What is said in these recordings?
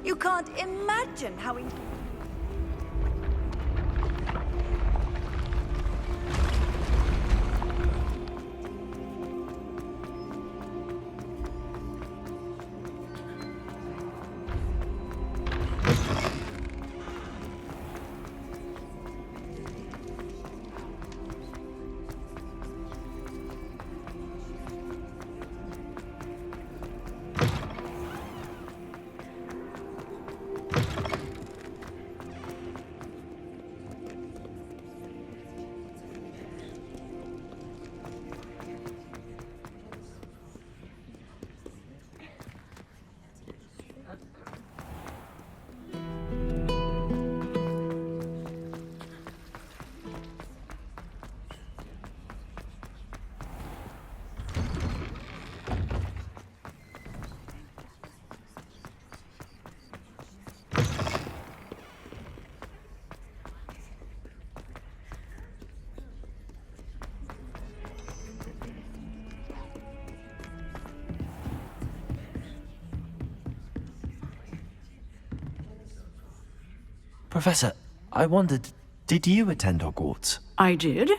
You can't imagine how... Professor, I wondered, did you attend Hogwarts? I did.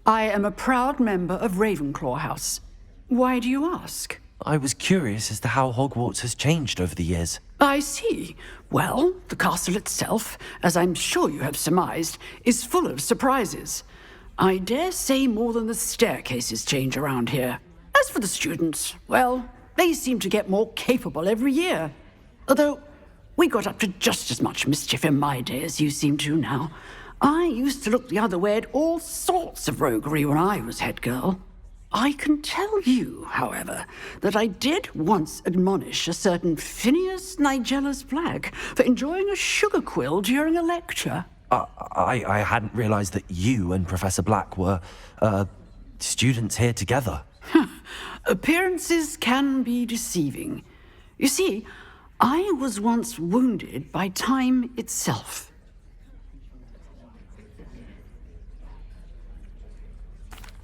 I am a proud member of Ravenclaw House. Why do you ask? I was curious as to how Hogwarts has changed over the years. I see. Well, the castle itself, as I'm sure you have surmised, is full of surprises. I dare say more than the staircases change around here. As for the students, well, they seem to get more capable every year. Although, we got up to just as much mischief in my day as you seem to now. I used to look the other way at all sorts of roguery when I was head girl. I can tell you, however, that I did once admonish a certain Phineas Nigellus Black for enjoying a sugar quill during a lecture. I hadn't realized that you and Professor Black were, students here together. Appearances can be deceiving. You see, I was once wounded by time itself.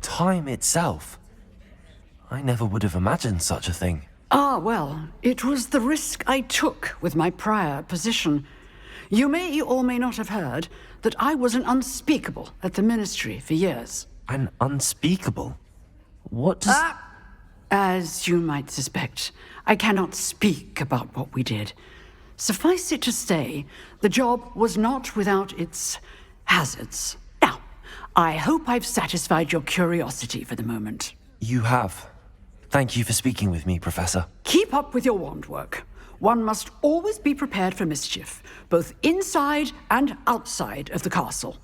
Time itself? I never would have imagined such a thing. Ah, well, it was the risk I took with my prior position. You may or may not have heard that I was an unspeakable at the Ministry for years. An unspeakable? What does... As you might suspect, I cannot speak about what we did. Suffice it to say, the job was not without its hazards. Now, I hope I've satisfied your curiosity for the moment. You have. Thank you for speaking with me, Professor. Keep up with your wand work. One must always be prepared for mischief, both inside and outside of the castle.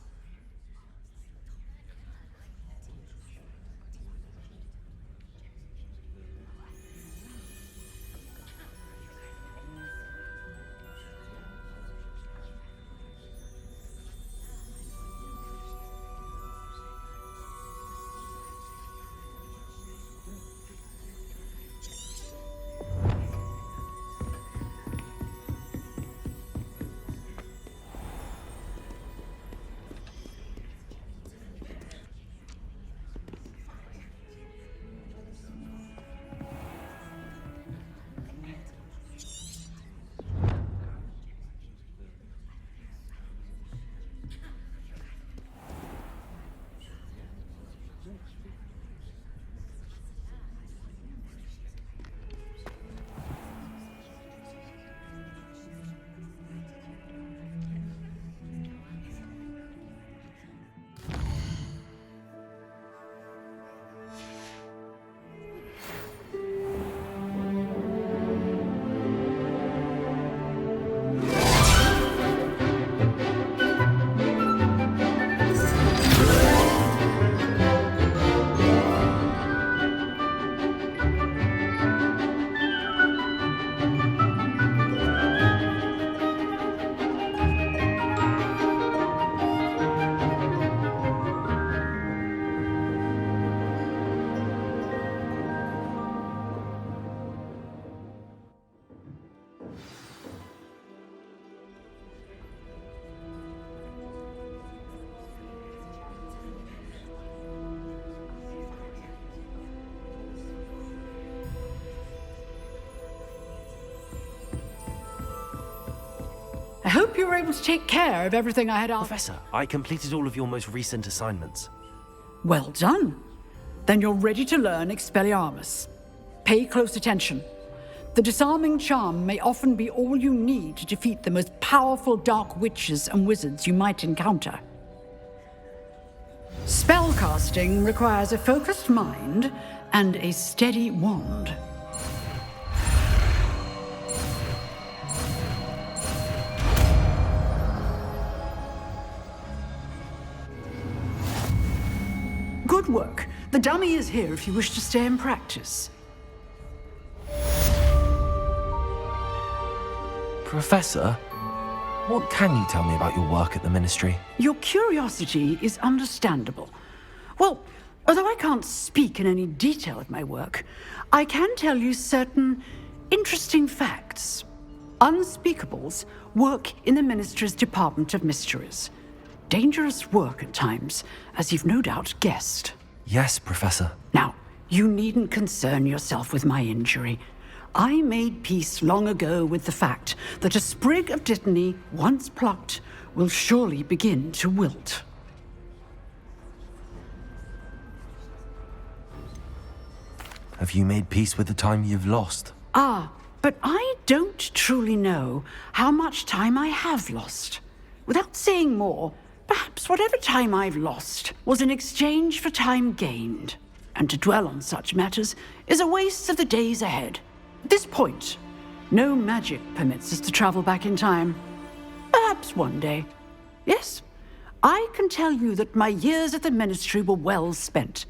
I hope you were able to take care of everything I had asked. Professor, I completed all of your most recent assignments. Well done. Then you're ready to learn Expelliarmus. Pay close attention. The disarming charm may often be all you need to defeat the most powerful dark witches and wizards you might encounter. Spellcasting requires a focused mind and a steady wand. Good work. The dummy is here if you wish to stay and practice. Professor, what can you tell me about your work at the Ministry? Your curiosity is understandable. Well, although I can't speak in any detail of my work, I can tell you certain interesting facts. Unspeakables work in the Ministry's Department of Mysteries. Dangerous work at times, as you've no doubt guessed. Yes, Professor. Now, you needn't concern yourself with my injury. I made peace long ago with the fact that a sprig of dittany, once plucked, will surely begin to wilt. Have you made peace with the time you've lost? But I don't truly know how much time I have lost. Without saying more, perhaps whatever time I've lost was in exchange for time gained. And to dwell on such matters is a waste of the days ahead. At this point, no magic permits us to travel back in time. Perhaps one day. Yes, I can tell you that my years at the Ministry were well spent.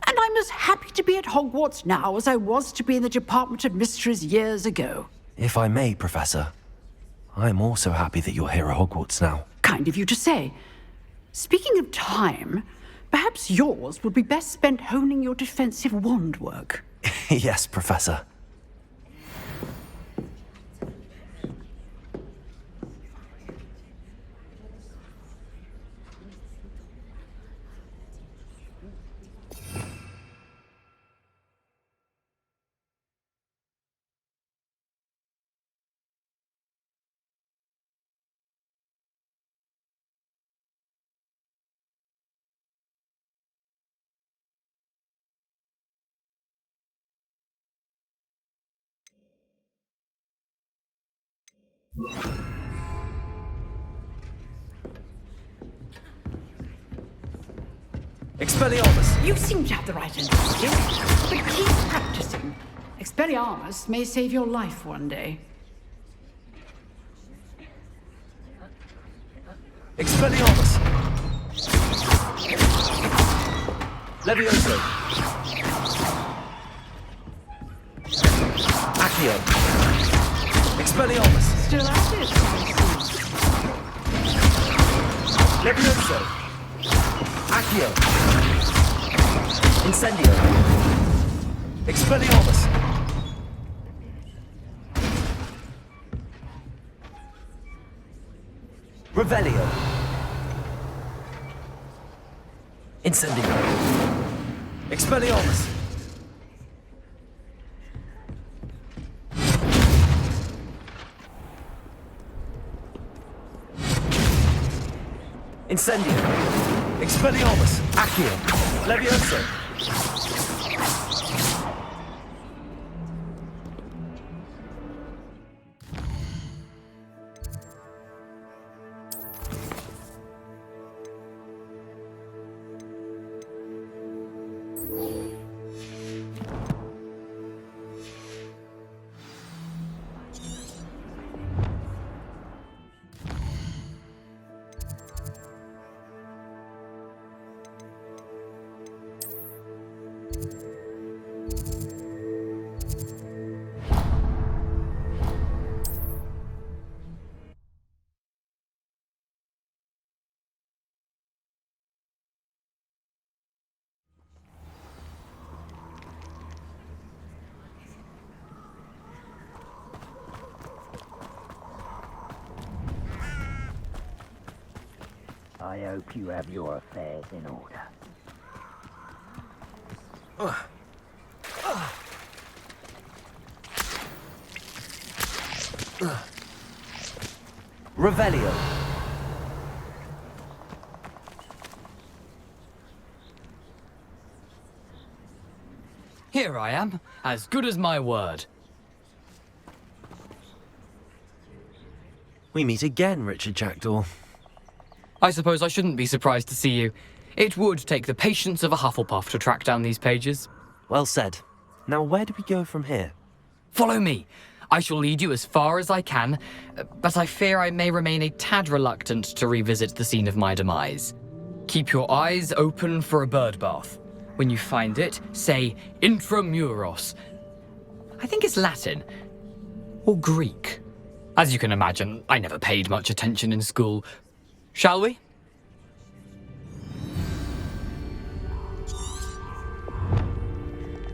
And I'm as happy to be at Hogwarts now as I was to be in the Department of Mysteries years ago. If I may, Professor, I'm also happy that you're here at Hogwarts now. Kind of you to say. Speaking of time, perhaps yours would be best spent honing your defensive wand work. Yes, Professor. Expelliarmus! You seem to have the right idea, but keep practicing. Expelliarmus may save your life one day. Expelliarmus! Levioso! Accio! Expelliarmus! Still at it, I see. Levioso! Accio! Incendio! Expelliarmus! Revelio! Incendio! Expelliarmus! Incendio! Expelliarmus! Accio! Levioso! I hope you have your affairs in order. Revelio. Here I am, as good as my word. We meet again, Richard Jackdaw. I suppose I shouldn't be surprised to see you. It would take the patience of a Hufflepuff to track down these pages. Well said. Now, where do we go from here? Follow me. I shall lead you as far as I can, but I fear I may remain a tad reluctant to revisit the scene of my demise. Keep your eyes open for a bird bath. When you find it, say intramuros. I think it's Latin. Or Greek. As you can imagine, I never paid much attention in school. Shall we?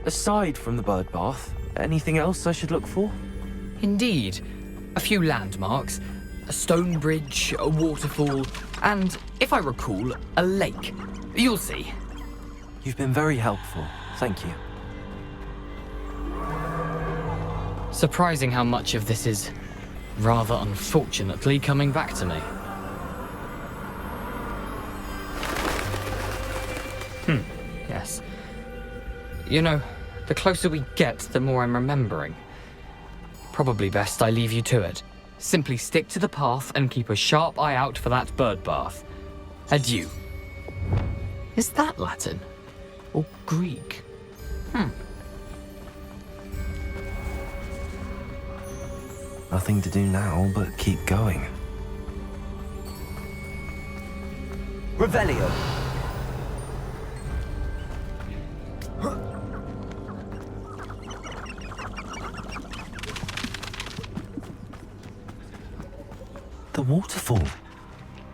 Aside from the bird bath, anything else I should look for? Indeed. A few landmarks, a stone bridge, a waterfall, and, if I recall, a lake. You'll see. You've been very helpful. Thank you. Surprising how much of this is, rather unfortunately, coming back to me. Yes. You know, the closer we get, the more I'm remembering. Probably best I leave you to it. Simply stick to the path and keep a sharp eye out for that bird bath. Adieu. Is that Latin? Or Greek? Nothing to do now but keep going. Revelio. The waterfall.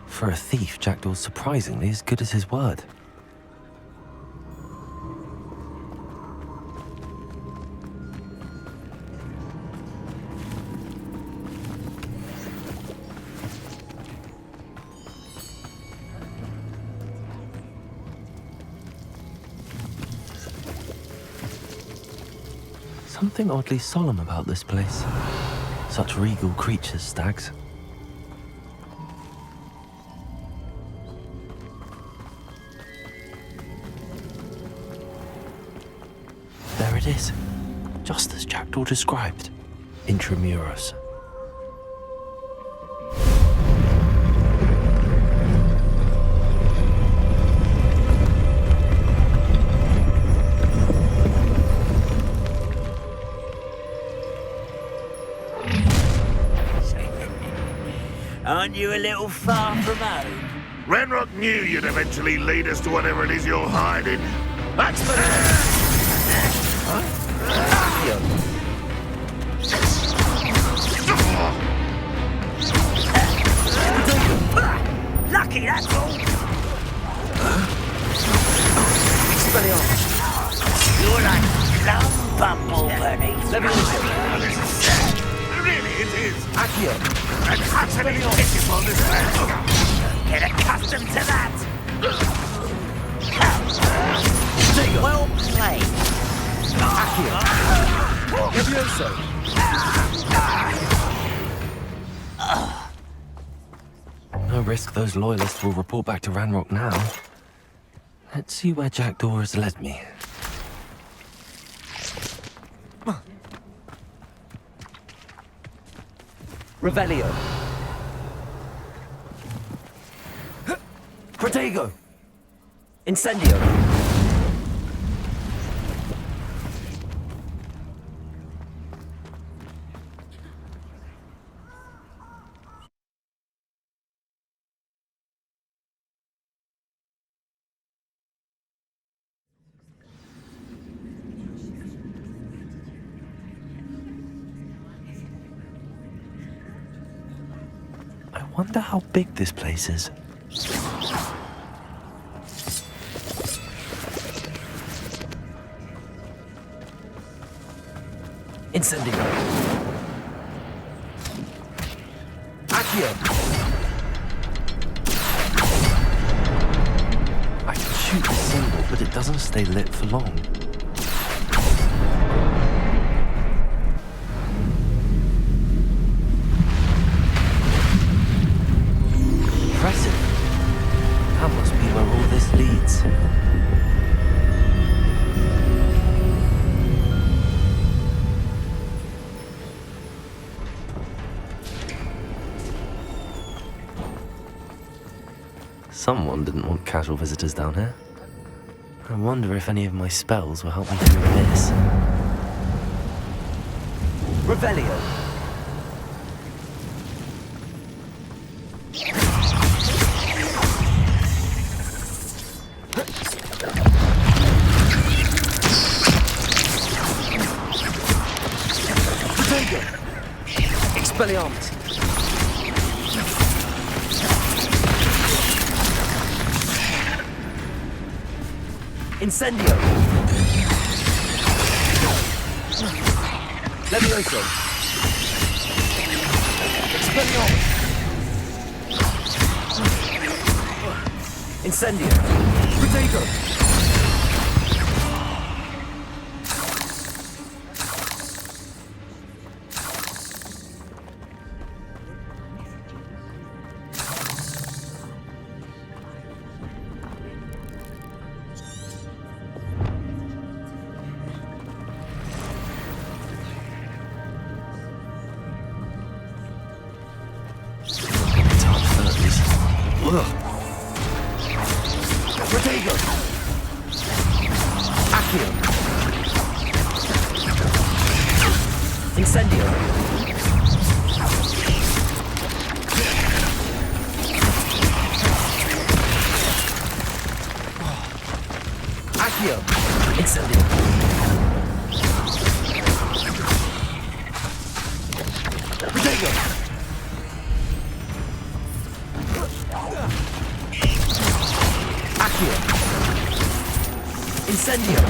For a thief, Jackdaw's surprisingly as good as his word. Something oddly solemn about this place. Such regal creatures, stags. There it is, just as Jackdaw described. Intramuros. Aren't you a little far from home? Ranrock knew you'd eventually lead us to whatever it is you're hiding. That's the... Lucky, that's all. You're like some bumblebee. Really, it is. Accio. And utterly pitiful, this land. Get accustomed to that. Well played. No risk those loyalists will report back to Ranrock now. Let's see where Jackdaw has led me. Revelio. Protego. Incendio. I wonder how big this place is. Incendio. Accio. I can shoot the symbol, but it doesn't stay lit for long. Someone didn't want casual visitors down here. I wonder if any of my spells will help me through this. Revelio. Expelliarmus. Incendio. Levioso. Expelliarmus. Incendio. Protego. Protego. Accio. Incendio. Accio. Incendio. Protego. Accio. Incendio.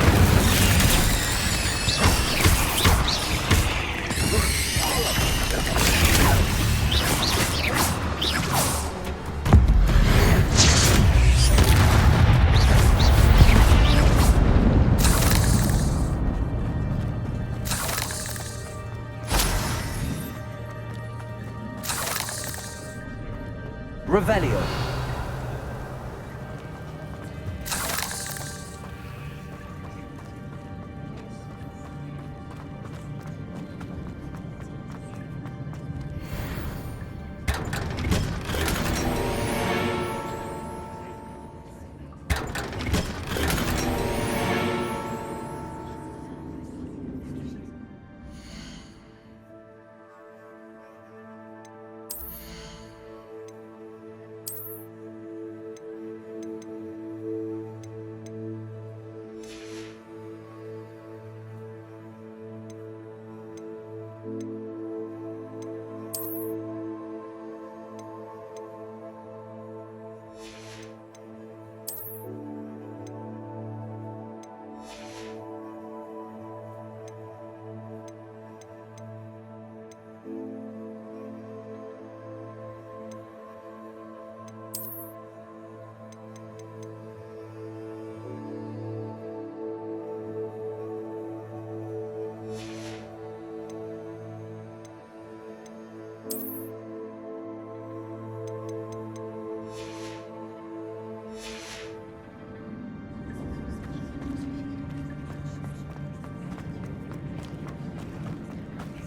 Revelio.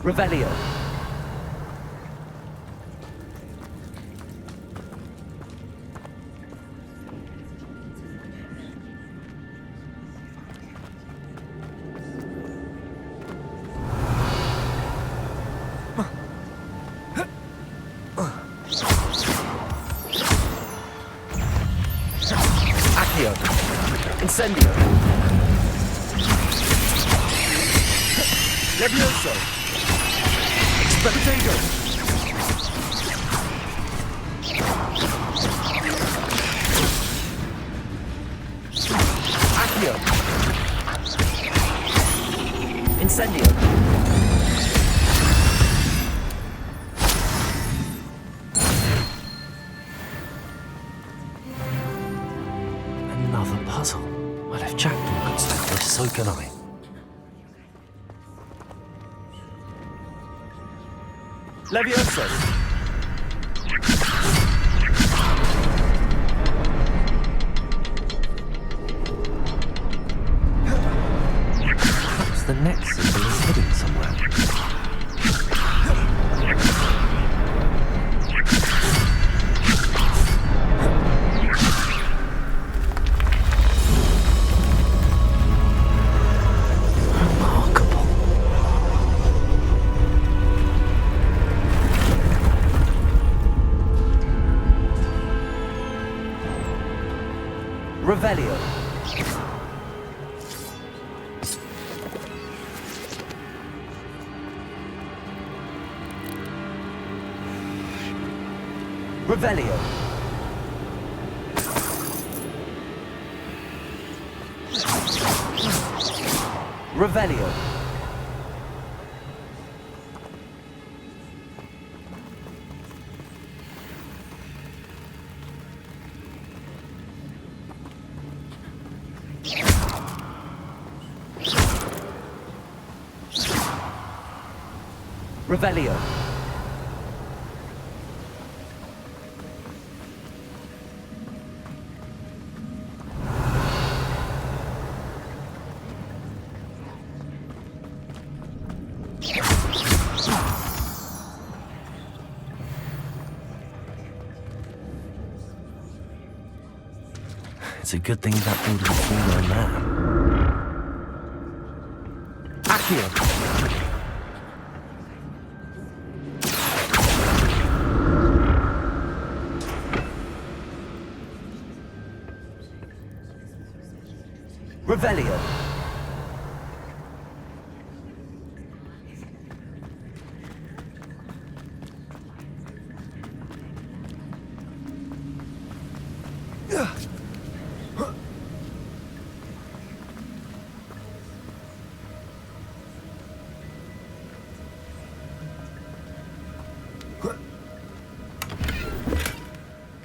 Revelio. Accio. Incendio. Levioso. Potato! Accio! Incendio! Another puzzle. Well, if Jackdaw could solve this, so can I. Levioso! Perhaps the next symbol is hidden somewhere. Revelio. Revelio. Revelio. Revelio. It's a good thing that door didn't fall on that. Accio. Revelio.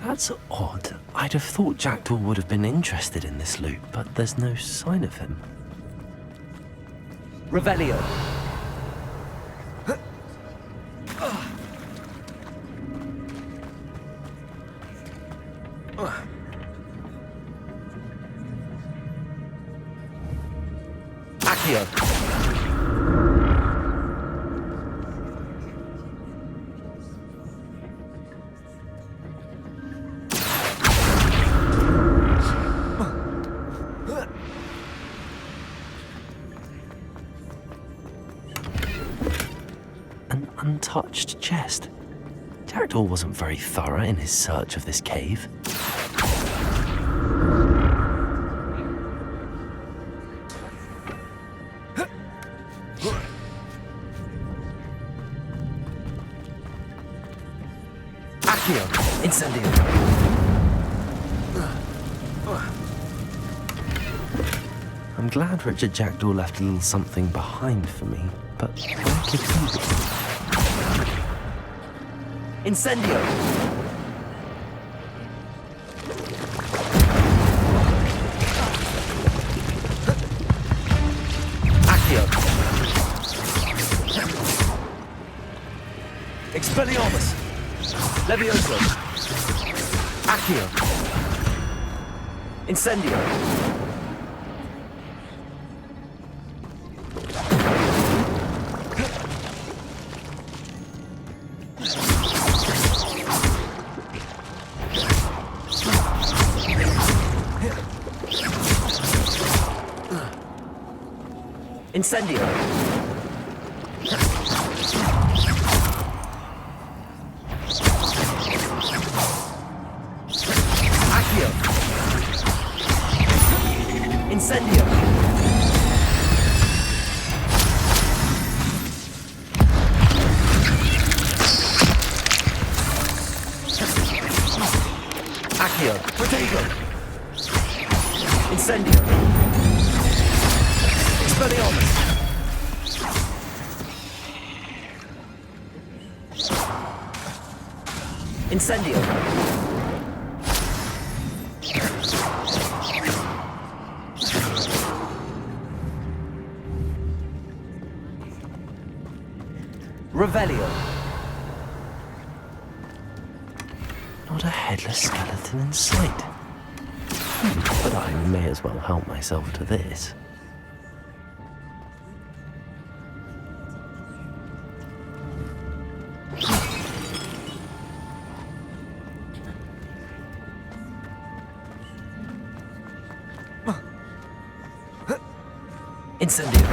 That's odd. I'd have thought Jackdaw would have been interested in this loot, but there's no sign of him. Revelio. Accio. Untouched chest. Jackdaw wasn't very thorough in his search of this cave. Accio! Incendio! I'm glad Richard Jackdaw left a little something behind for me, but where could he be? Incendio! Accio! Expelliarmus! Levioso! Accio! Incendio! Incendio! Accio! Incendio! Accio! Protego! Incendio! Expelliarmus! Incendio! Revelio! Not a headless skeleton in sight. But I may as well help myself to this. Incendio!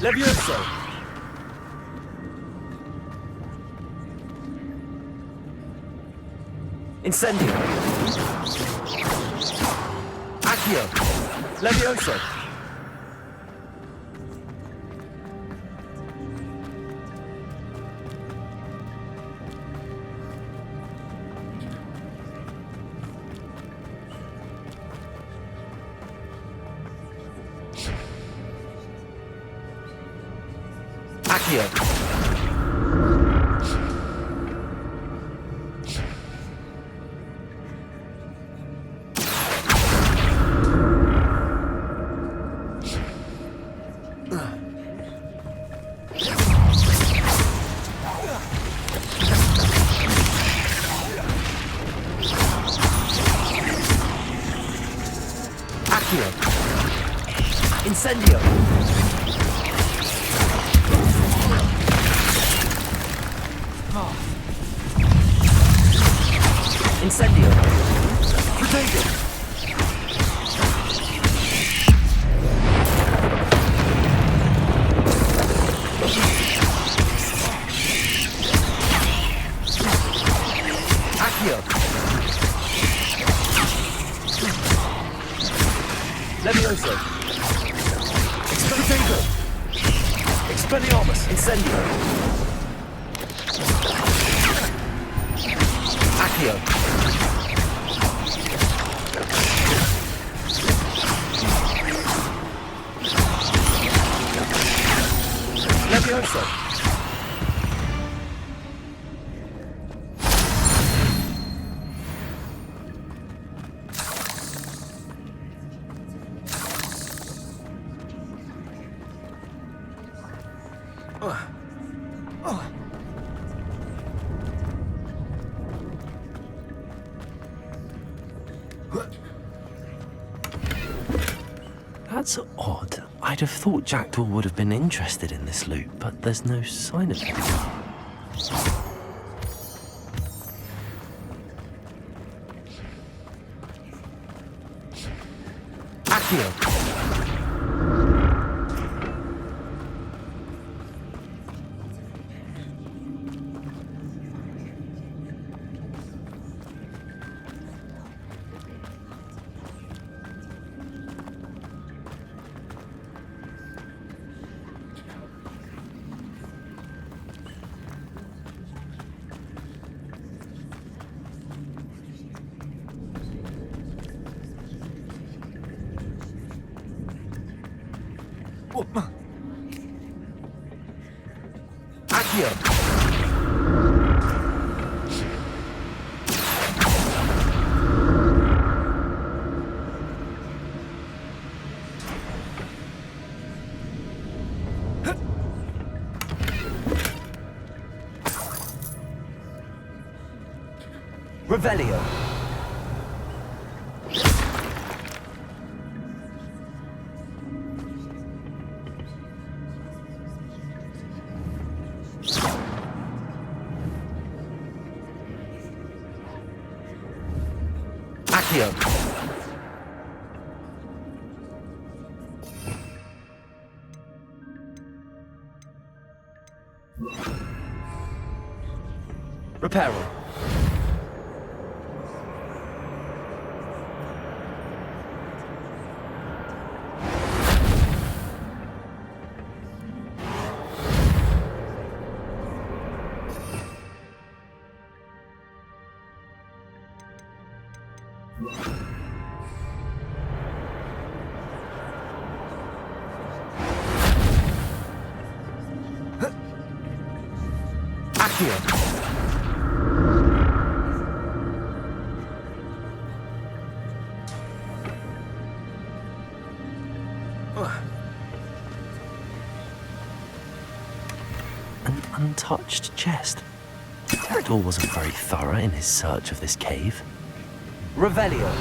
Levioso! Incendio. Accio. Levioso. Accio. Accio. Incendio. Incendio. Protego. Accio. Levioso. Protego. Expelliarmus. Incendio. Accio. Levioso. That's odd. I'd have thought Jackdaw would have been interested in this loot, but there's no sign of it. Accio. Accio. Revelio. Accio. Reparo. Accio. An untouched chest. Jackdaw wasn't very thorough in his search of this cave. Revelio.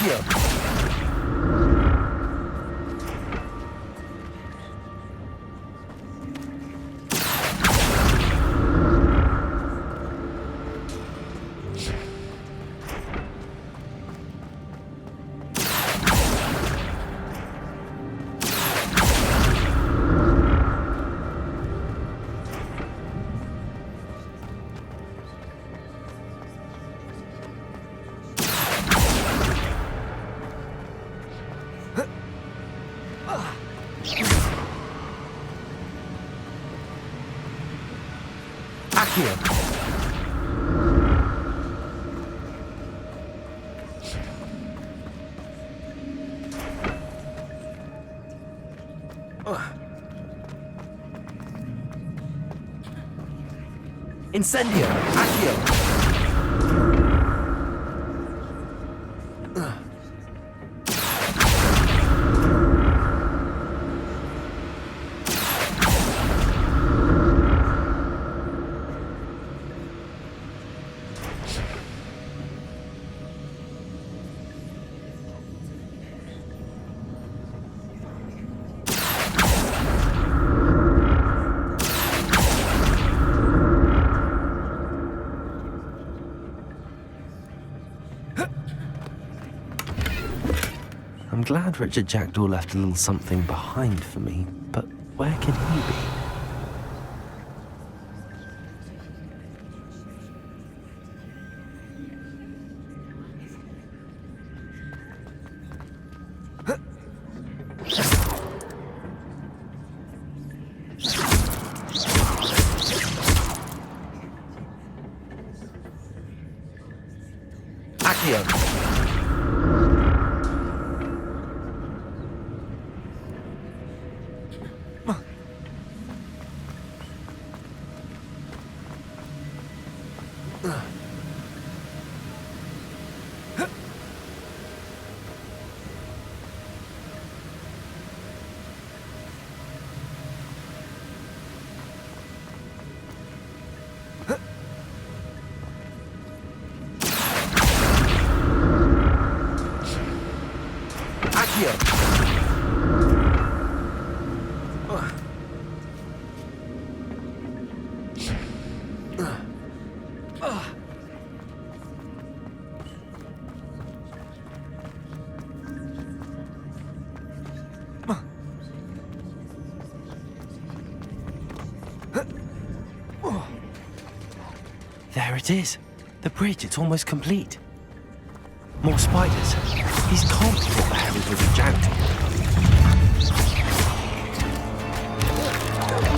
Accio! Accio! Incendio! Accio! I'm glad Richard Jackdaw left a little something behind for me, but where can he be? Accio! There it is. The bridge, it's almost complete. More spiders. These can't be what the hell is Richard Jackdaw.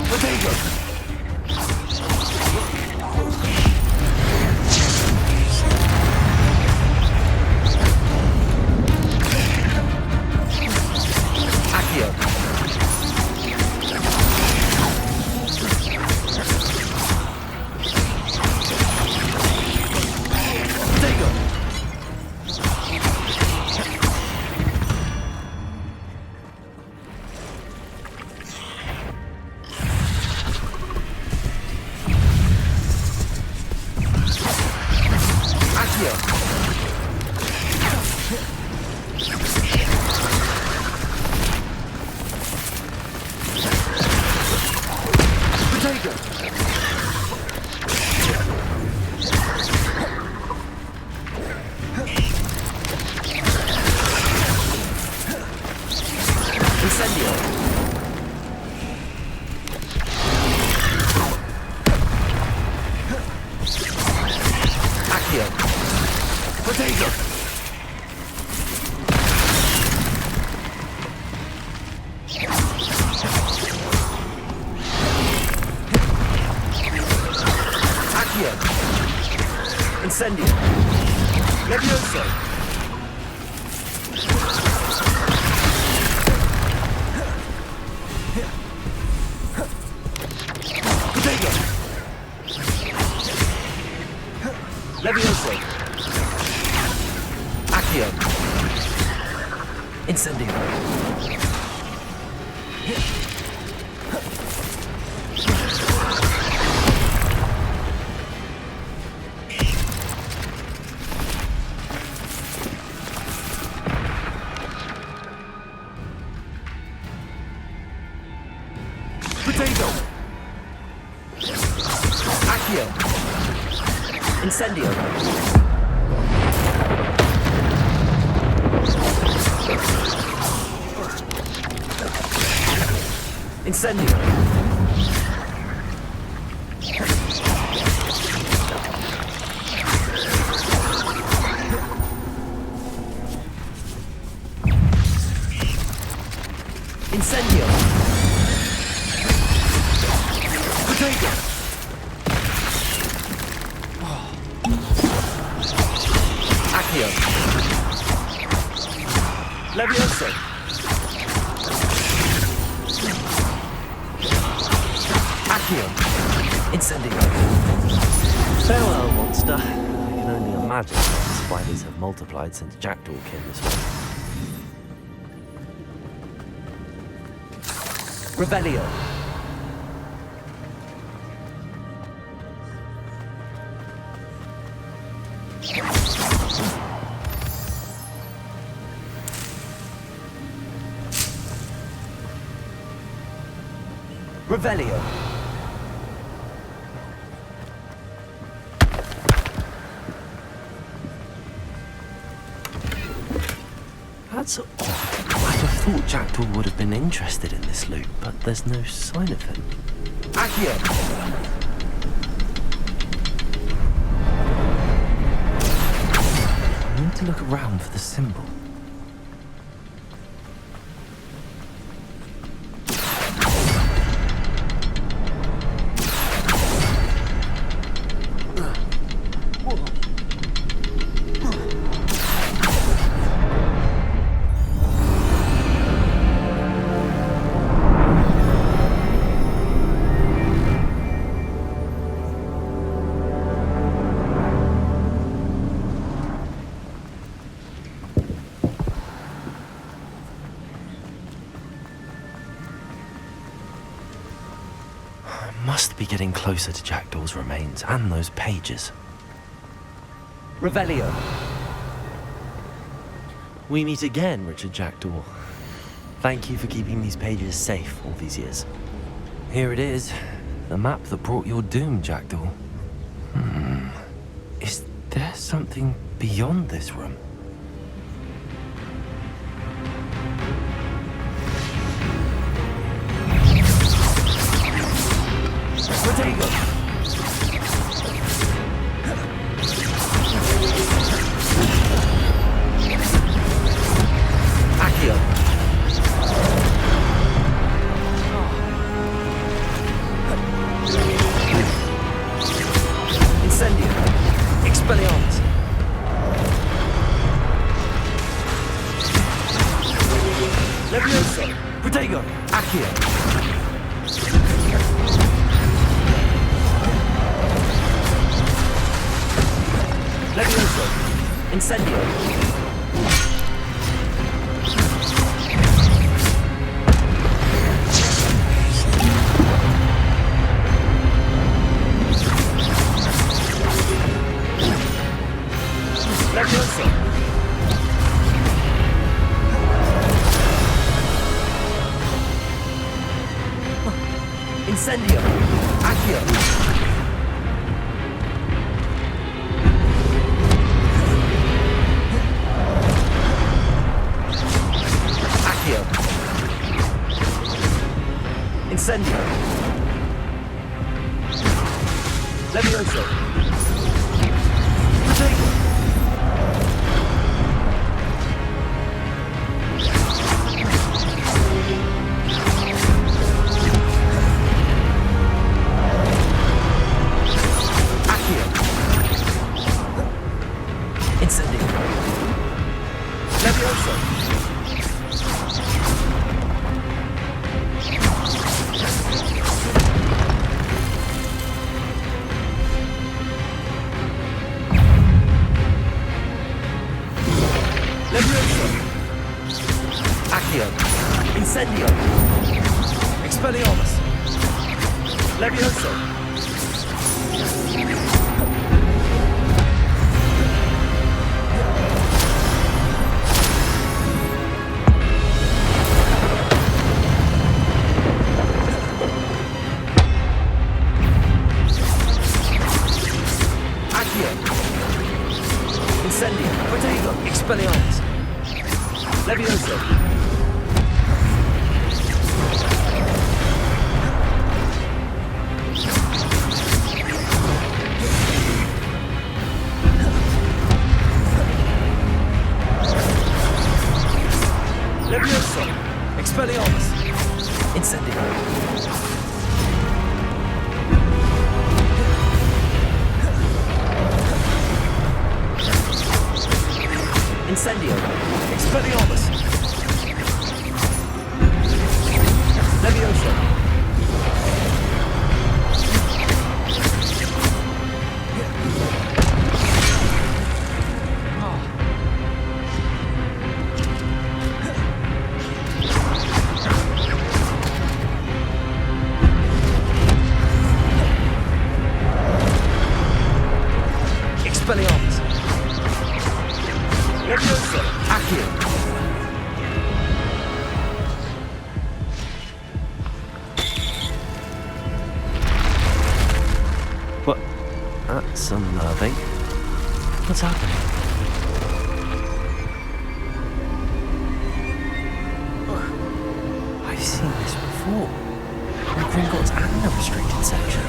Potato! Incendio! Levioso! Potato! Levioso! Accio! Incendio! Potato! Accio! Incendio! Incendio! Incendio! Potato! Accio! Levioso! Accio! Incendio! Farewell, monster. I can only imagine how the spiders have multiplied since Jackdaw came this way. Revelio! Revelio! That's odd. I'd have thought Jackdaw would have been interested in this loot, but there's no sign of him. Accio! I need to look around for the symbol. Must be getting closer to Jackdaw's remains and those pages. Revelio. We meet again, Richard Jackdaw. Thank you for keeping these pages safe all these years. Here it is, the map that brought your doom, Jackdaw. Is there something beyond this room? Potato! Accio! Incendio! Expelliarmus! Levioso! Potato! Accio! Levioso! Incendio! Levioso! Incendio! Accio! Incendio! Levioso! Potato! Accio! Incendio! Levioso! Accio! Incendio! Expelliarmus! Levioso! That's unnerving. What's happening? I've seen this before. In Gringotts and the restricted section.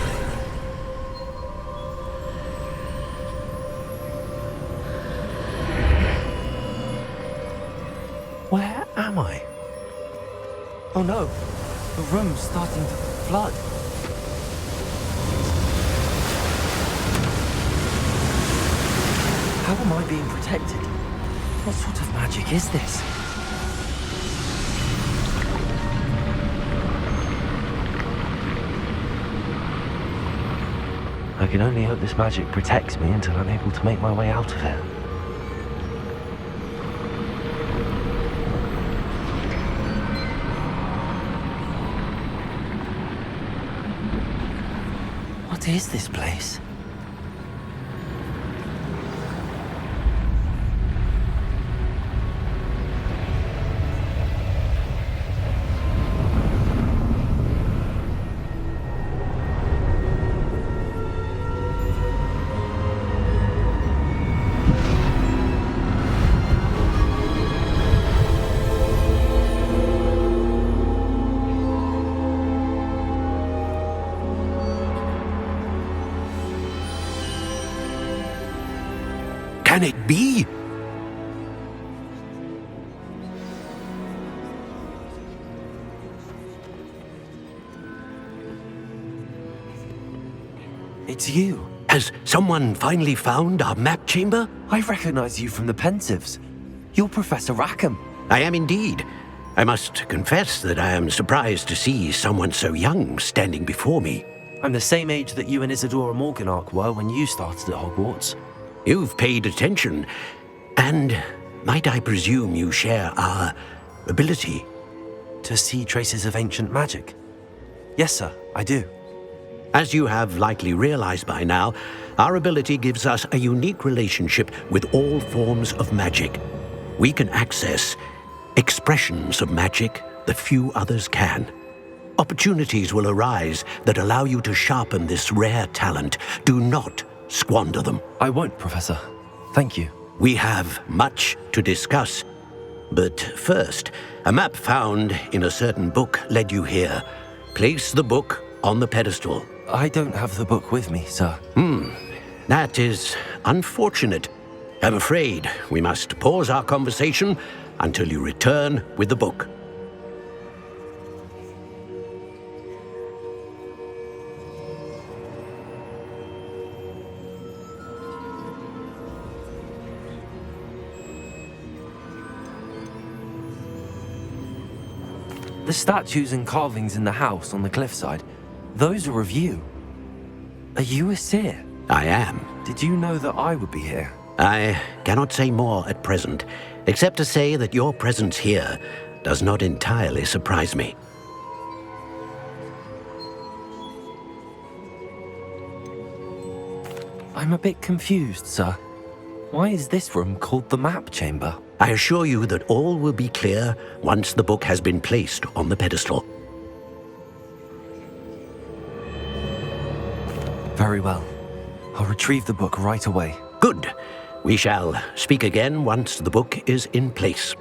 Where am I? Oh no, the room's starting to flood. How am I being protected? What sort of magic is this? I can only hope this magic protects me until I'm able to make my way out of here. What is this place? Can it be? It's you. Has someone finally found our map chamber? I recognize you from the Pensieves. You're Professor Rackham. I am indeed. I must confess that I am surprised to see someone so young standing before me. I'm the same age that you and Isadora Morganach were when you started at Hogwarts. You've paid attention, and might I presume you share our ability? To see traces of ancient magic? Yes, sir, I do. As you have likely realized by now, our ability gives us a unique relationship with all forms of magic. We can access expressions of magic that few others can. Opportunities will arise that allow you to sharpen this rare talent. Do not squander them. I won't, Professor. Thank you. We have much to discuss. But first, a map found in a certain book led you here. Place the book on the pedestal. I don't have the book with me, sir. That is unfortunate. I'm afraid we must pause our conversation until you return with the book. The statues and carvings in the house on the cliffside, those are of you. Are you a seer? I am. Did you know that I would be here? I cannot say more at present, except to say that your presence here does not entirely surprise me. I'm a bit confused, sir. Why is this room called the map chamber? I assure you that all will be clear once the book has been placed on the pedestal. Very well. I'll retrieve the book right away. Good. We shall speak again once the book is in place.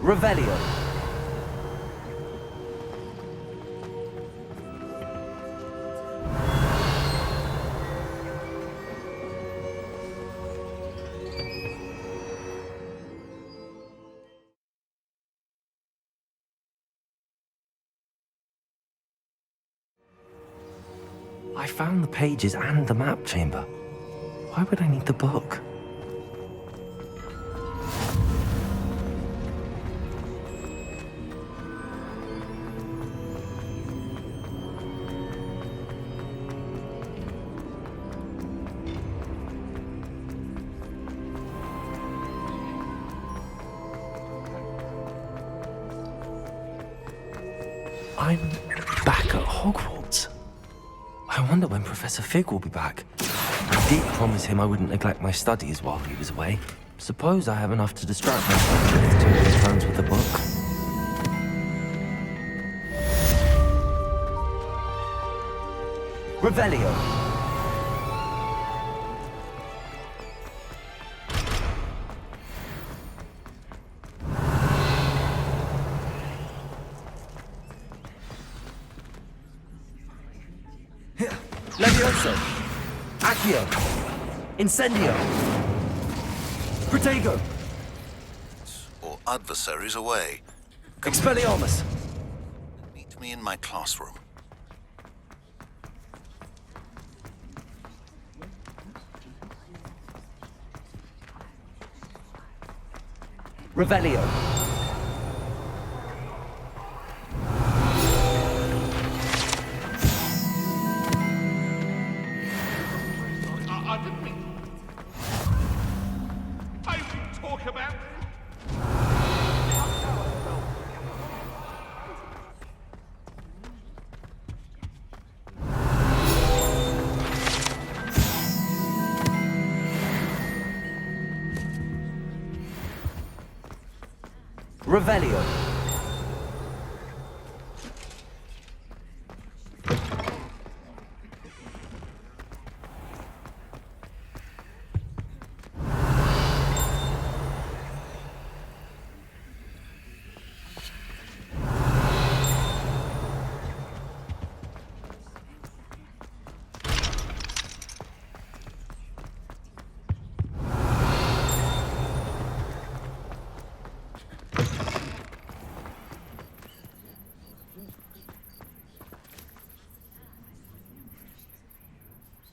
Revelio. I found the pages and the map chamber. Why would I need the book? I'm back at Hogwarts. I wonder when Professor Fig will be back. I did promise him I wouldn't neglect my studies while he was away. Suppose I have enough to distract myself with till he returns with the book. Revelio. Levioso! Accio! Incendio! Protego! Or adversaries away. Expelliarmus! Meet me in my classroom. Revelio! I didn't mean. I didn't talk about. Revelio.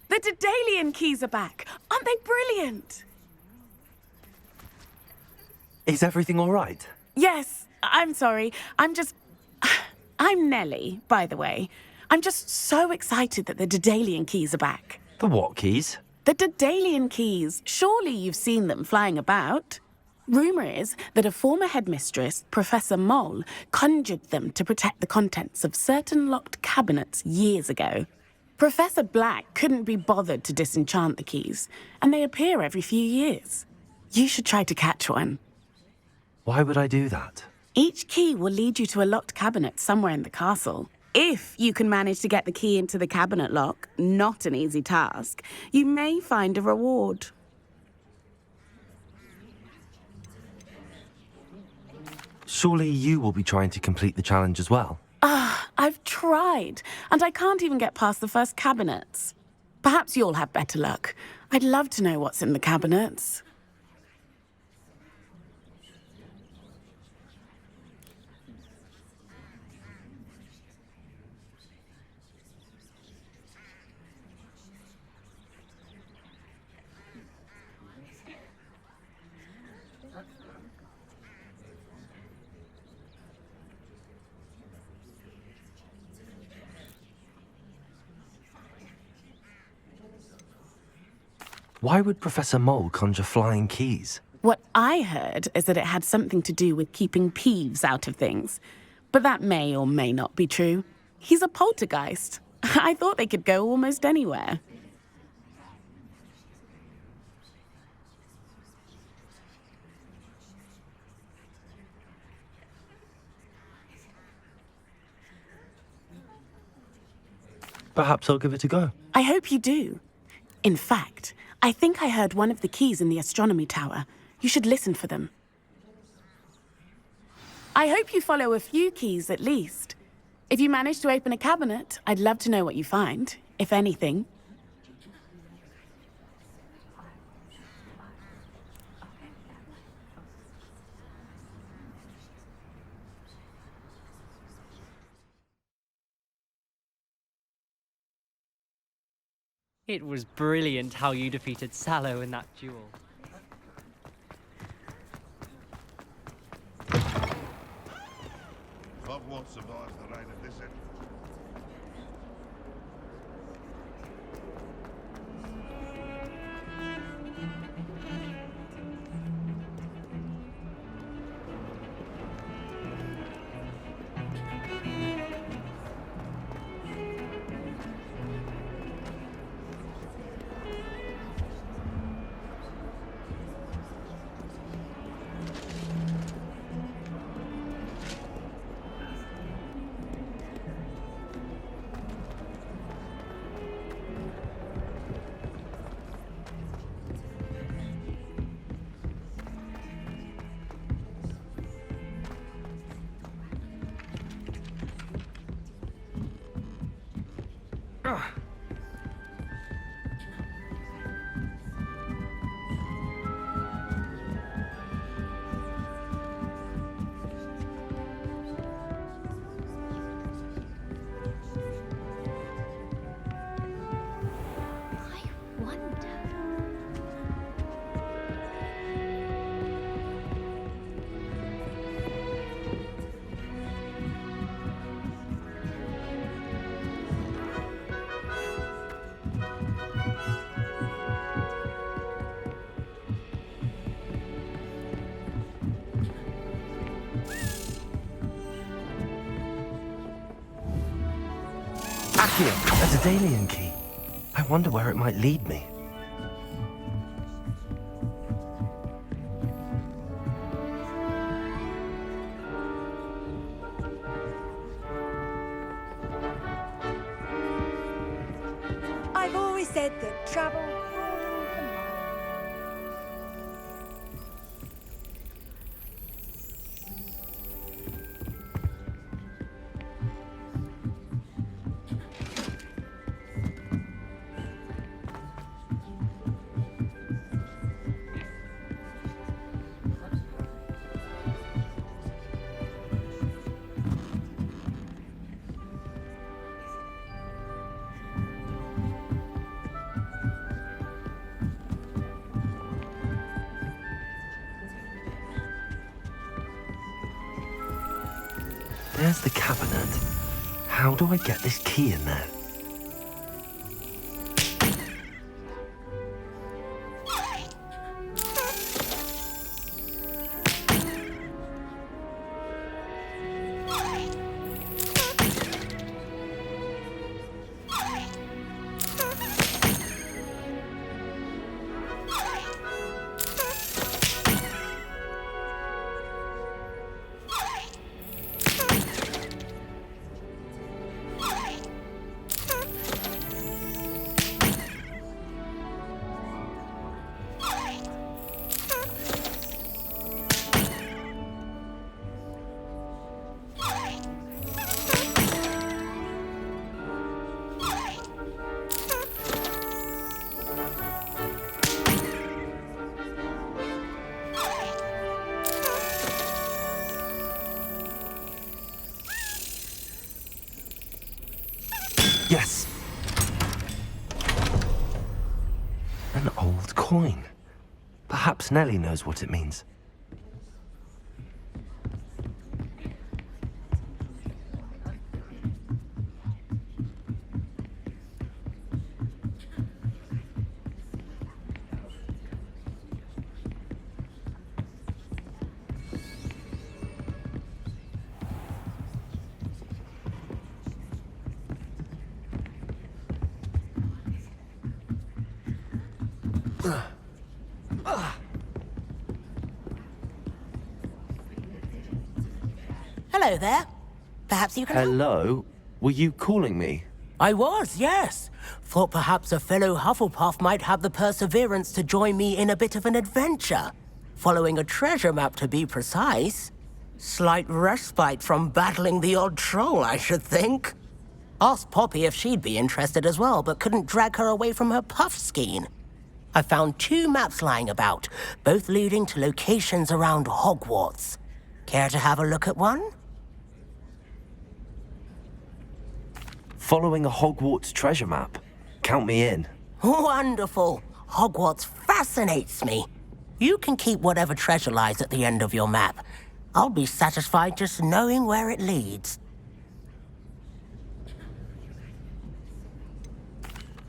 The Daedalian keys are back. Aren't they brilliant? Is everything all right? Yes, I'm sorry. I'm Nellie, by the way. I'm just so excited that the Daedalian keys are back. The what keys? The Daedalian keys. Surely you've seen them flying about. Rumour is that a former headmistress, Professor Moll, conjured them to protect the contents of certain locked cabinets years ago. Professor Black couldn't be bothered to disenchant the keys, and they appear every few years. You should try to catch one. Why would I do that? Each key will lead you to a locked cabinet somewhere in the castle. If you can manage to get the key into the cabinet lock, not an easy task, you may find a reward. Surely you will be trying to complete the challenge as well. I've tried, and I can't even get past the first cabinets. Perhaps you'll have better luck. I'd love to know what's in the cabinets. Why would Professor Mole conjure flying keys? What I heard is that it had something to do with keeping Peeves out of things. But that may or may not be true. He's a poltergeist. I thought they could go almost anywhere. Perhaps I'll give it a go. I hope you do. In fact, I think I heard one of the keys in the astronomy tower. You should listen for them. I hope you follow a few keys at least. If you manage to open a cabinet, I'd love to know what you find, if anything. It was brilliant how you defeated Sallow in that duel. Hogwarts survives the reign of this end. Accio, a Daedalian key. I wonder where it might lead me. I've always said that travel broadens the mind. There's the cabinet. How do I get this key in there? Yes. An old coin. Perhaps Nellie knows what it means. Hello there. Perhaps you can help? Hello? Were you calling me? I was, yes. Thought perhaps a fellow Hufflepuff might have the perseverance to join me in a bit of an adventure. Following a treasure map, to be precise. Slight respite from battling the odd troll, I should think. Asked Poppy if she'd be interested as well, but couldn't drag her away from her puff skein. I found 2 maps lying about, both leading to locations around Hogwarts. Care to have a look at one? Following a Hogwarts treasure map. Count me in. Wonderful. Hogwarts fascinates me. You can keep whatever treasure lies at the end of your map. I'll be satisfied just knowing where it leads.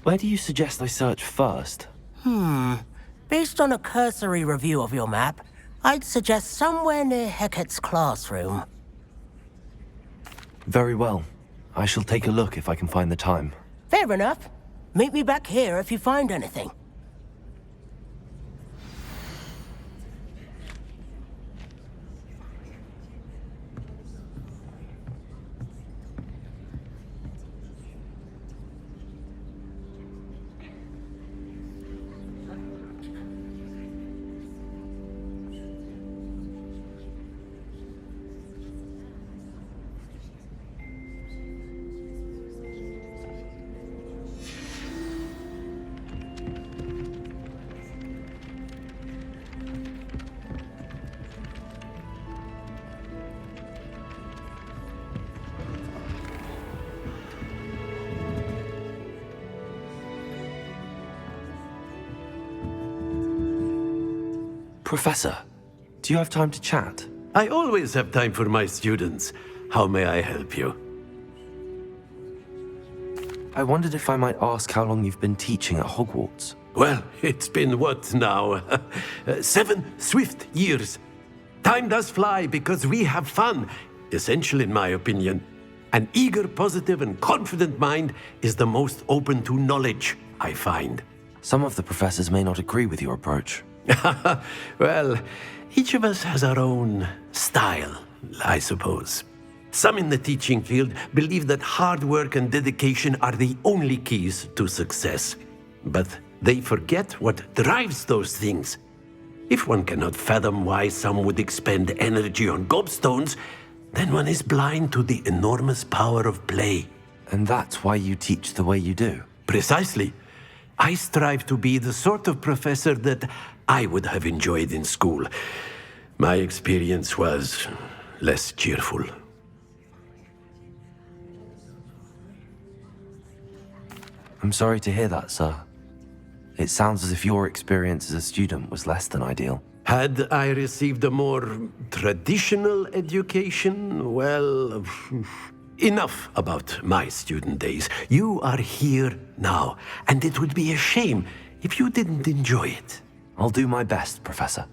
Where do you suggest I search first? Based on a cursory review of your map, I'd suggest somewhere near Hecat's classroom. Very well. I shall take a look if I can find the time. Fair enough. Meet me back here if you find anything. Professor, do you have time to chat? I always have time for my students. How may I help you? I wondered if I might ask how long you've been teaching at Hogwarts. Well, it's been what now? 7 swift years. Time does fly because we have fun. Essential in my opinion. An eager, positive, and confident mind is the most open to knowledge, I find. Some of the professors may not agree with your approach. Well, each of us has our own style, I suppose. Some in the teaching field believe that hard work and dedication are the only keys to success. But they forget what drives those things. If one cannot fathom why some would expend energy on gobstones, then one is blind to the enormous power of play. And that's why you teach the way you do? Precisely. I strive to be the sort of professor that I would have enjoyed in school. My experience was less cheerful. I'm sorry to hear that, sir. It sounds as if your experience as a student was less than ideal. Had I received a more traditional education, well, enough about my student days. You are here now, and it would be a shame if you didn't enjoy it. I'll do my best, Professor.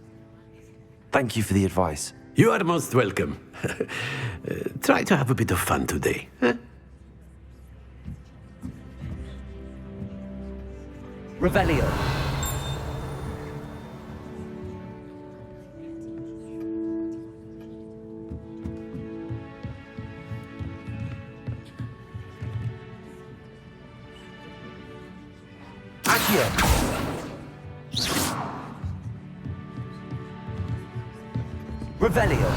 Thank you for the advice. You are most welcome. Try to have a bit of fun today. Huh? Revelio. Accio. Revelio.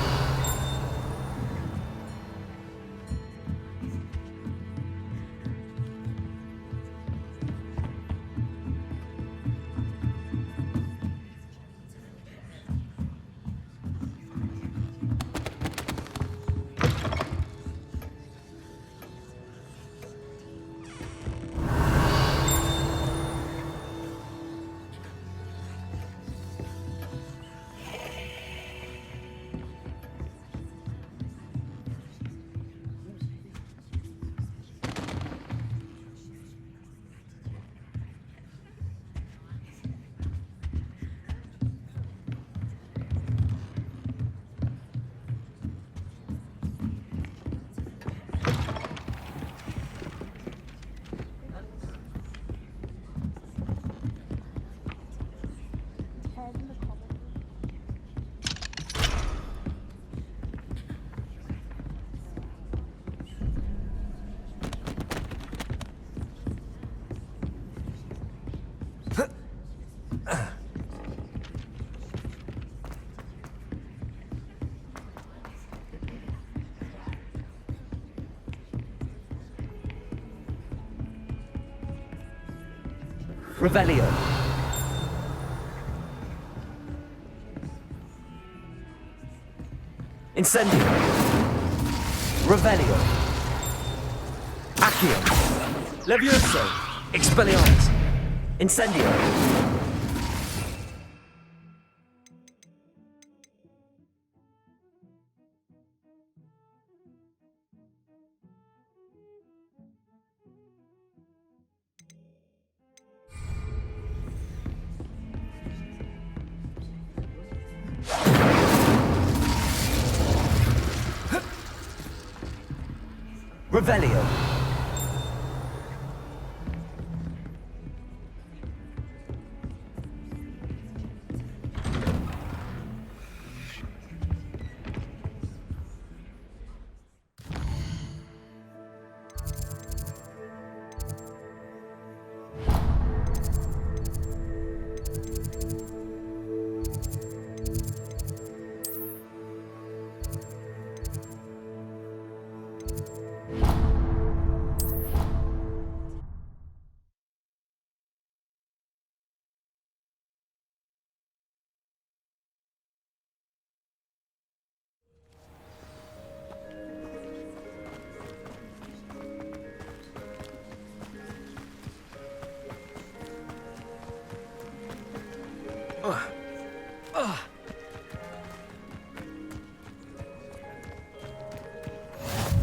Revelio. Incendio. Revelio. Accio. Levioso. Expelliarmus. Incendio. Revelio.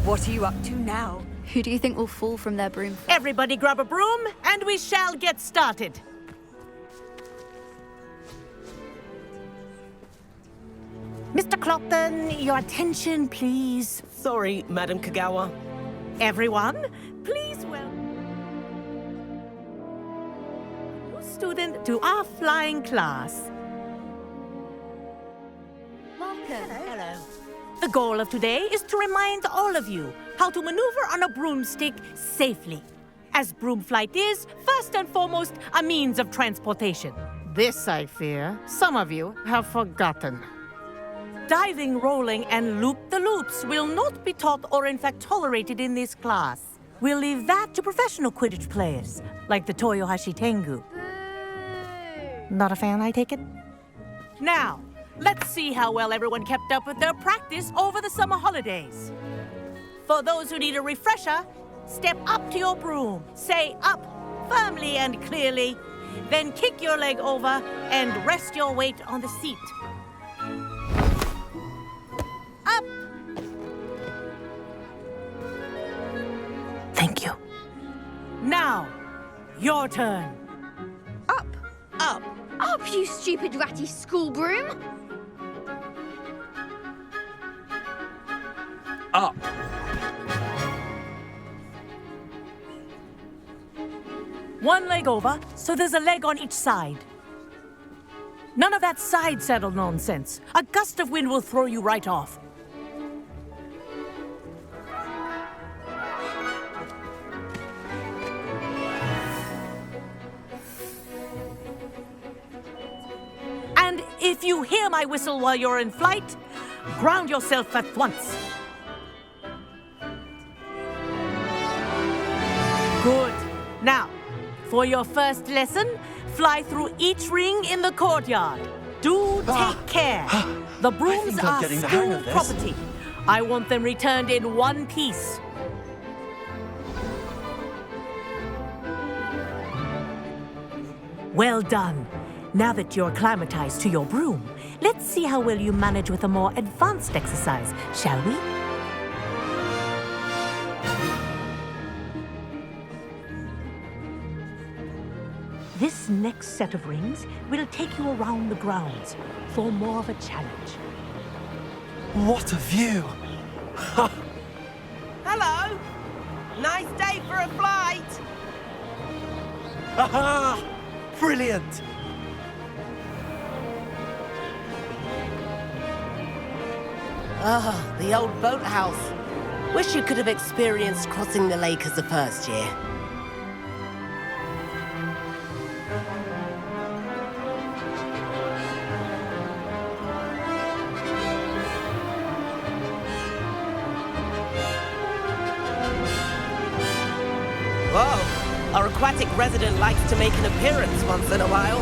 What are you up to now? Who do you think will fall from their broom? Everybody grab a broom, and we shall get started. Mr. Clopton, your attention, please. Sorry, Madam Kagawa. Everyone, please welcome new student to our flying class. Welcome. Hello. The goal of today is to remind all of you how to maneuver on a broomstick safely, as broom flight is, first and foremost, a means of transportation. This, I fear, some of you have forgotten. Diving, rolling, and loop-the-loops will not be taught or in fact tolerated in this class. We'll leave that to professional Quidditch players, like the Toyohashi Tengu. Not a fan, I take it? Now, let's see how well everyone kept up with their practice over the summer holidays. For those who need a refresher, step up to your broom, say up firmly and clearly, then kick your leg over and rest your weight on the seat. Up! Thank you. Now, your turn. Up. Up. Up, you stupid ratty school broom. Up. One leg over, so there's a leg on each side. None of that side saddle nonsense. A gust of wind will throw you right off. And if you hear my whistle while you're in flight, ground yourself at once. Good. Now, for your first lesson, fly through each ring in the courtyard. Do take care. The brooms are school property. I want them returned in one piece. Well done. Now that you're acclimatized to your broom, let's see how well you manage with a more advanced exercise, shall we? This next set of rings will take you around the grounds for more of a challenge. What a view! Hello! Nice day for a flight! Aha! Brilliant! Ah, the old boathouse. Wish you could have experienced crossing the lake as a first year. Whoa! I aquatic resident likes to make an appearance once in a while.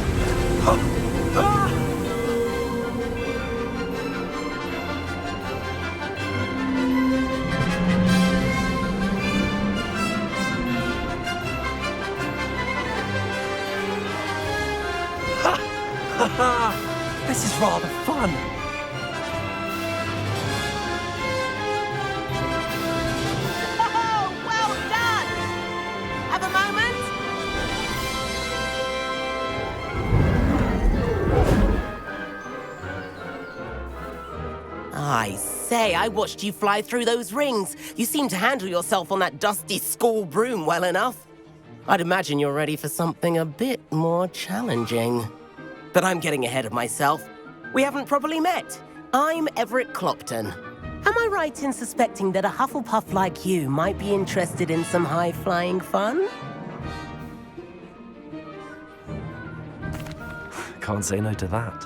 This is rather fun. Oh, well done! Have a moment? I say, I watched you fly through those rings. You seem to handle yourself on that dusty school broom well enough. I'd imagine you're ready for something a bit more challenging. But I'm getting ahead of myself. We haven't properly met. I'm Everett Clopton. Am I right in suspecting that a Hufflepuff like you might be interested in some high-flying fun? Can't say no to that.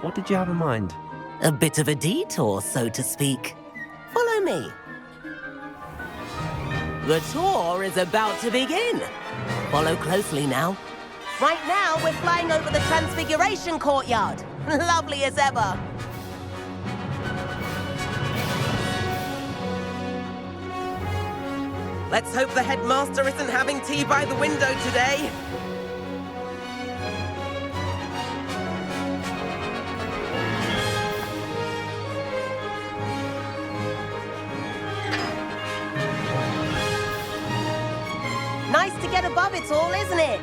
What did you have in mind? A bit of a detour, so to speak. Follow me. The tour is about to begin. Follow closely now. Right now, we're flying over the Transfiguration Courtyard. Lovely as ever. Let's hope the headmaster isn't having tea by the window today. Nice to get above it all, isn't it?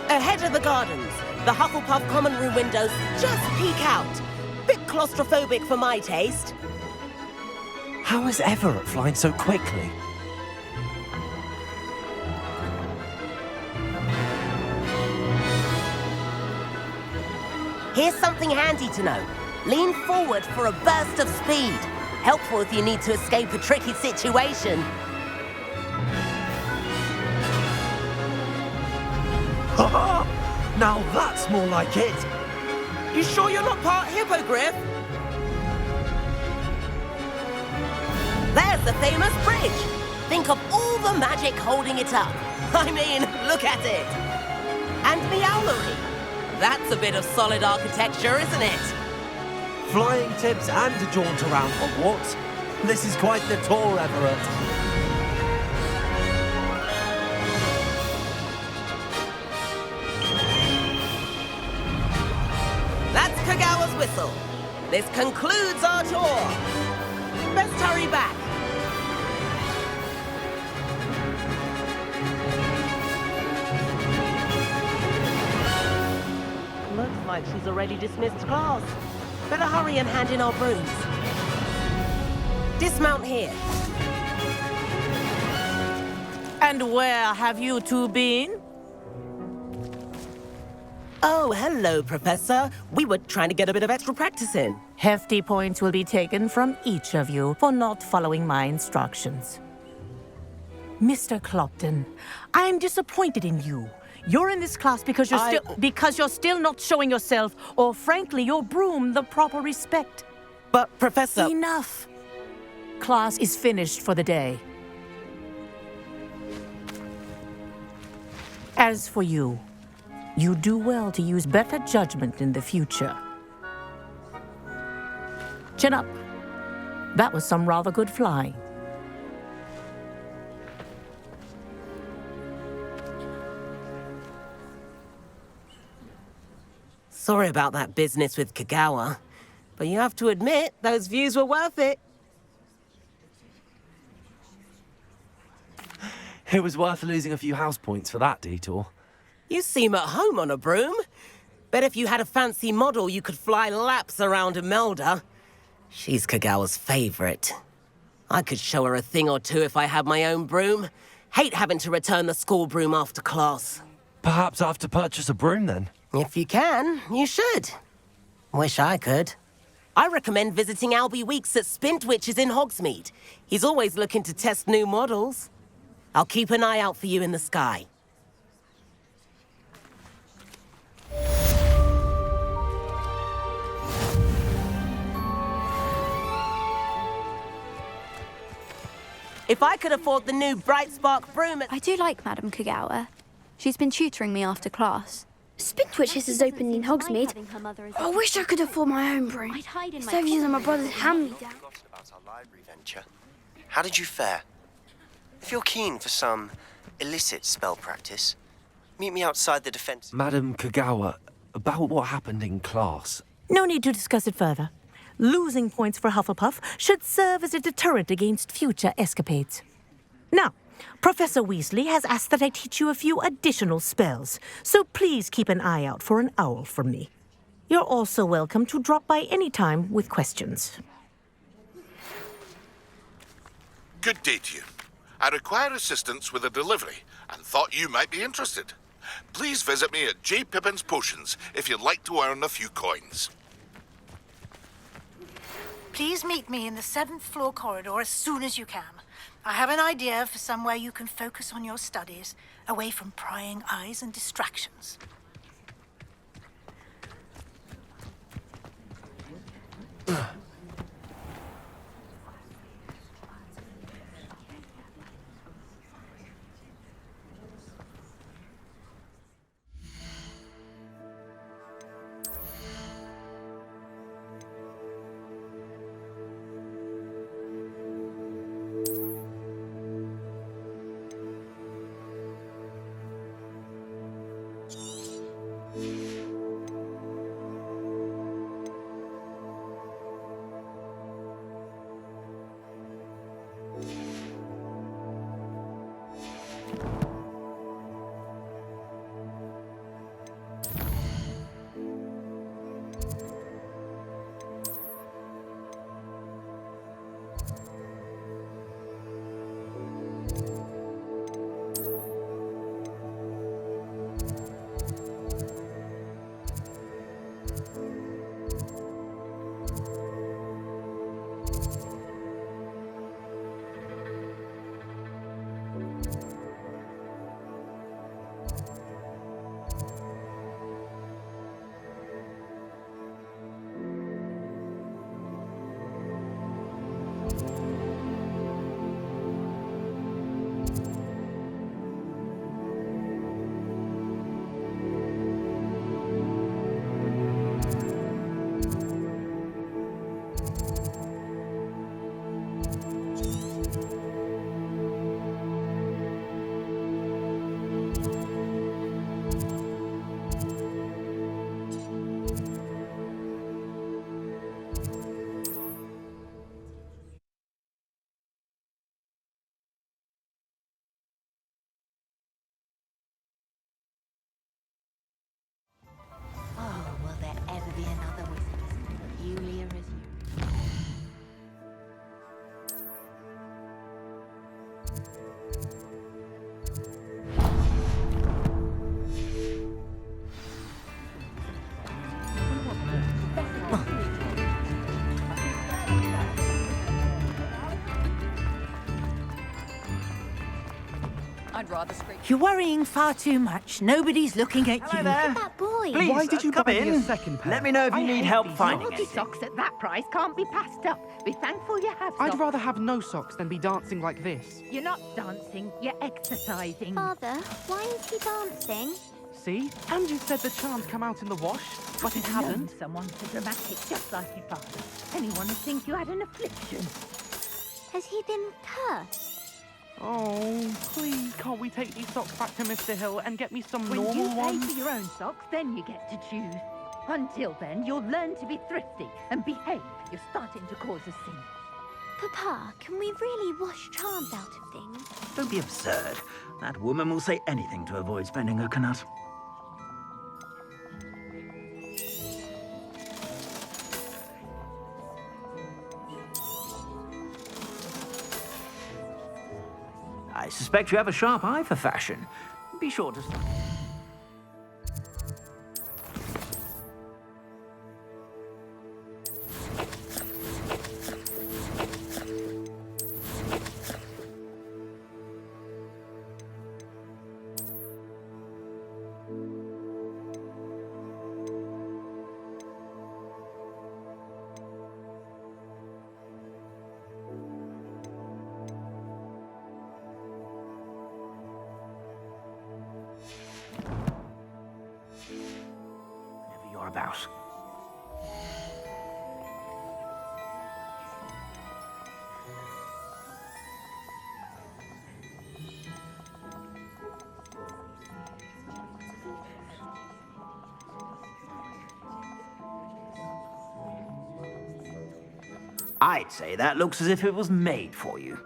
Ahead of the gardens, the Hufflepuff common room windows just peek out. Bit claustrophobic for my taste. How is Everett flying so quickly? Here's something handy to know. Lean forward for a burst of speed. Helpful if you need to escape a tricky situation. Now that's more like it. You sure you're not part hippogriff? There's the famous bridge. Think of all the magic holding it up. I mean, look at it. And the owlery. That's a bit of solid architecture, isn't it? Flying tips and a jaunt around Hogwarts. This is quite the tour, Everett. That's Kagawa's whistle. This concludes our tour. Let's hurry back. Looks like she's already dismissed class. Better hurry and hand in our brooms. Dismount here. And where have you two been? Oh, hello, Professor. We were trying to get a bit of extra practice in. Hefty points will be taken from each of you for not following my instructions. Mr. Clopton, I'm disappointed in you. You're in this class because you're still not showing yourself, or frankly, your broom the proper respect. But, Professor... Enough. Class is finished for the day. As for you, you do well to use better judgment in the future. Chin up. That was some rather good flying. Sorry about that business with Kagawa, but you have to admit, those views were worth it. It was worth losing a few house points for that detour. You seem at home on a broom. Bet if you had a fancy model, you could fly laps around Imelda. She's Kagawa's favorite. I could show her a thing or two if I had my own broom. Hate having to return the school broom after class. Perhaps I have to purchase a broom then? If you can, you should. Wish I could. I recommend visiting Albie Weeks at Spintwitches in Hogsmeade. He's always looking to test new models. I'll keep an eye out for you in the sky. If I could afford the new Bright Spark broom I do like Madame Kagawa. She's been tutoring me after class. Spintwitches is opened in Hogsmeade. I wish I could afford my own broom. Instead of using my brother's hand-me-down. About our library venture. How did you fare? If you're keen for some illicit spell practice, meet me outside the defense. Madam Kagawa, about what happened in class. No need to discuss it further. Losing points for Hufflepuff should serve as a deterrent against future escapades. Now, Professor Weasley has asked that I teach you a few additional spells, so please keep an eye out for an owl from me. You're also welcome to drop by any time with questions. Good day to you. I require assistance with a delivery and thought you might be interested. Please visit me at J. Pippin's Potions if you'd like to earn a few coins. Please meet me in the 7th floor corridor as soon as you can. I have an idea for somewhere you can focus on your studies, away from prying eyes and distractions. Oh, will there ever be another wizard as peculiar as you? I'd rather scream. You're worrying far too much. Nobody's looking at you. Hello there. That boy. Please, Why did you come buy me a in? second pair? Let me know if you need help finding Naughty anything. socks at that price can't be passed up. Be thankful you have socks. I'd rather have no socks than be dancing like this. You're not dancing, you're exercising. Father, why is he dancing? See? And you said the charms come out in the wash, but it Known hadn't. someone so dramatic, just like your father. Anyone would think you had an affliction. Has he been cursed? Oh, please, can't we take these socks back to Mr. Hill and get me some When you normal pay ones? for your own socks, then you get to choose. Until then, you'll learn to be thrifty and behave. You're starting to cause a scene. Papa, can we really wash charms out of things? Don't be absurd. That woman will say anything to avoid spending her knut. I suspect you have a sharp eye for fashion. Be sure to... about. I'd say that looks as if it was made for you.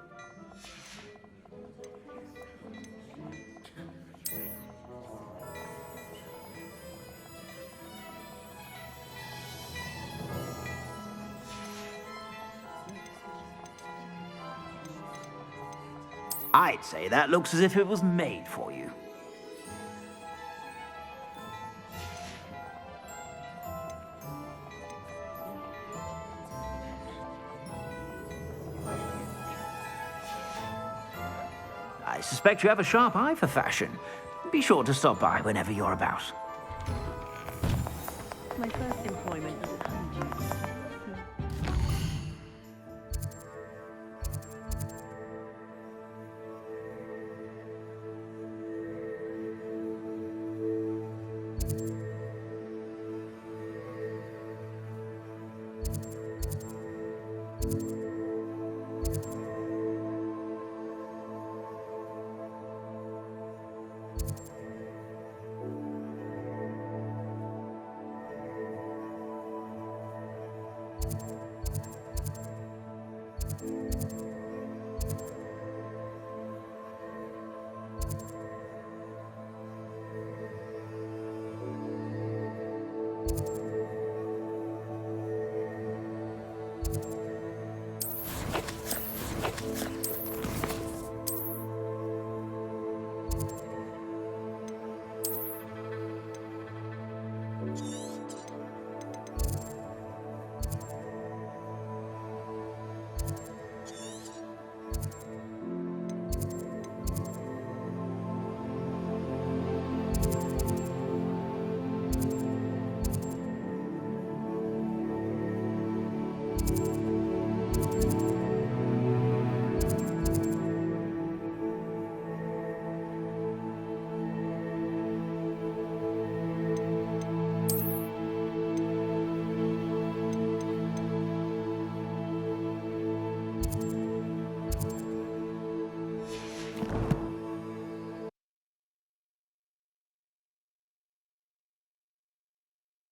I'd say that looks as if it was made for you. I suspect you have a sharp eye for fashion. Be sure to stop by whenever you're about. My first employment as a honeydew.